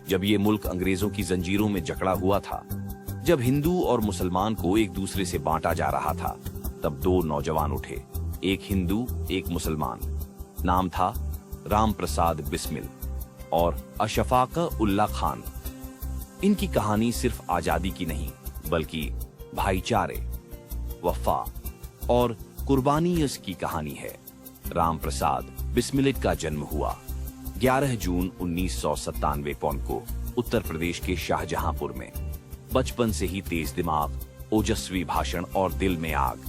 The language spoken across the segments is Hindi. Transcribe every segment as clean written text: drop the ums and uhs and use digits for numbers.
जब ये मुल्क अंग्रेजों की जंजीरों में जकड़ा हुआ था, जब हिंदू और मुसलमान को एक दूसरे से बांटा जा रहा था, तब दो नौजवान उठे, एक हिंदू एक मुसलमान। नाम था राम प्रसाद बिस्मिल और अशफाक उल्ला खान। इनकी कहानी सिर्फ आजादी की नहीं, बल्कि भाईचारे, वफा और कुर्बानी की कहानी है। राम प्रसाद बिस्मिल का जन्म हुआ 11 जून 1997 को उत्तर प्रदेश के शाहजहांपुर में। बचपन से ही तेज दिमाग, ओजस्वी भाषण और दिल में आग।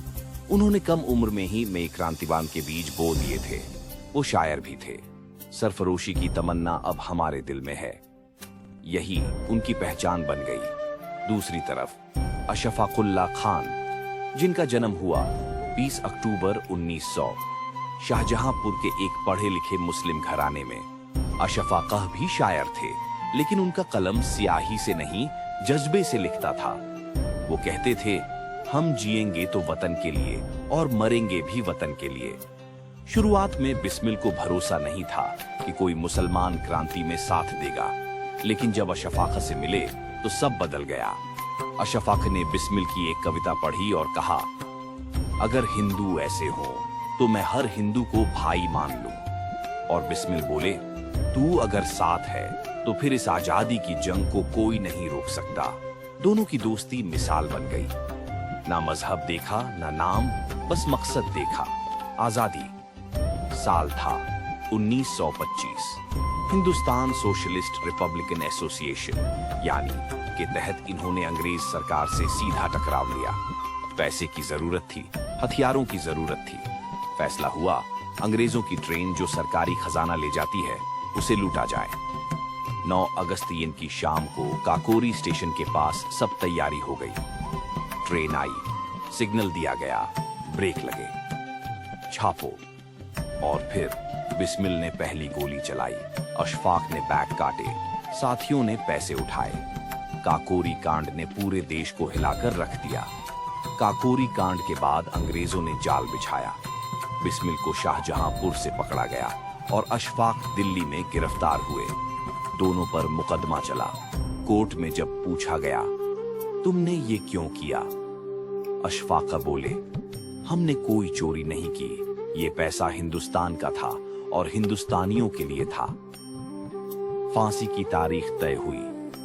उन्होंने कम उम्र में ही नए क्रांतिवान के बीज बो दिए थे। वो शायर भी थे। सरफरोशी की तमन्ना अब हमारे दिल में है, यही उनकी पहचान बन गई। दूसरी तरफ अशफाकुल्ला खान, जिनका जन्म हुआ 20 अक्टूबर 1900 शाहजहांपुर के एक पढ़े लिखे मुस्लिम घराने में। अशफाकह भी शायर थे, लेकिन उनका कलम स्याही से नहीं, जज्बे से लिखता था। वो कहते थे, हम जिएंगे तो वतन के लिए और मरेंगे भी वतन के लिए। शुरुआत में बिस्मिल को भरोसा नहीं था कि कोई मुसलमान क्रांति में साथ देगा, लेकिन जब अशफाक से मिले तो सब बदल गया। अशफाक ने बिस्मिल की एक कविता पढ़ी और कहा, अगर हिंदू ऐसे हो तो मैं हर हिंदू को भाई मान लूं। और बिस्मिल बोले, तू अगर साथ है तो फिर इस आजादी की जंग को कोई नहीं रोक सकता। दोनों की दोस्ती मिसाल बन गई। ना मजहब देखा, ना नाम, बस मकसद देखा, आजादी। साल था 1925। हिंदुस्तान सोशलिस्ट रिपब्लिकन एसोसिएशन यानी के तहत इन्होंने अंग्रेज सरकार से सीधा टकराव लिया। पैसे की जरूरत थी, हथियारों की जरूरत थी। फैसला हुआ, अंग्रेजों की ट्रेन जो सरकारी खजाना ले जाती है, उसे लूटा जाए। 9 अगस्त की शाम को काकोरी स्टेशन के पास सब तैयारी हो गई। ट्रेन आई, सिग्नल दिया गया, ब्रेक लगे, छापो। और फिर बिस्मिल ने पहली गोली चलाई। अशफाक ने बैग काटे, साथियों ने पैसे उठाए। काकोरी कांड ने पूरे देश को हिलाकर रख दिया। काकोरी कांड के बाद अंग्रेजों ने जाल बिछाया। बिस्मिल को शाहजहांपुर से पकड़ा गया और अशफाक दिल्ली में गिरफ्तार हुए। दोनों पर मुकदमा चला। कोर्ट में जब पूछा गया, तुमने ये क्यों किया, अशफाक बोले, हमने कोई चोरी नहीं की। ये पैसा हिंदुस्तान का था और हिंदुस्तानियों के लिए था। फांसी की तारीख तय हुई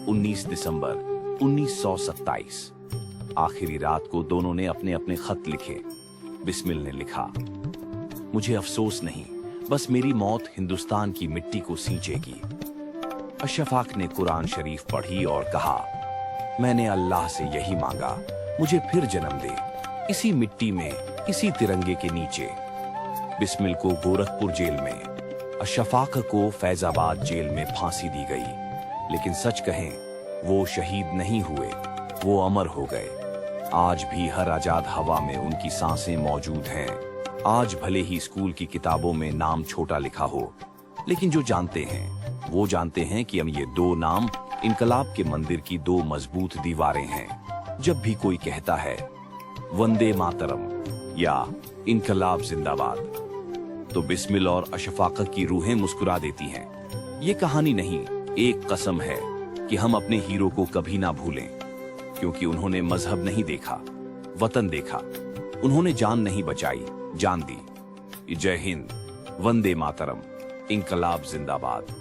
19 दिसंबर 1927। आखिरी रात को दोनों ने अपने अपने खत लिखे। बिस्मिल ने लिखा, मुझे अफसोस नहीं, बस मेरी मौत हिंदुस्तान की मिट्टी को सींचेगी। अशफाक ने कुरान शरीफ पढ़ी और कहा, मैंने अल्लाह से यही मांगा, मुझे फिर जन्म दे, इसी मिट्टी में, इसी तिरंगे के नीचे। बिस्मिल को गोरखपुर जेल में, अशफाक को फैजाबाद जेल में फांसी दी गई। लेकिन सच कहें, वो शहीद नहीं हुए, वो अमर हो गए। आज भी हर आजाद हवा में उनकी सांसें मौजूद हैं। आज भले ही स्कूल की किताबों में नाम छोटा लिखा हो, लेकिन जो जानते हैं वो जानते हैं कि हम ये दो नाम इनकलाब के मंदिर की दो मजबूत दीवारें हैं। जब भी कोई कहता है वंदे मातरम या इनकलाब जिंदाबाद, तो बिस्मिल और अशफाक की रूहें मुस्कुरा देती हैं। ये कहानी नहीं, एक कसम है कि हम अपने हीरो को कभी ना भूलें, क्योंकि उन्होंने मजहब नहीं देखा, वतन देखा। उन्होंने जान नहीं बचाई, जान दी। जय हिंद, वंदे मातरम, इनकलाब जिंदाबाद।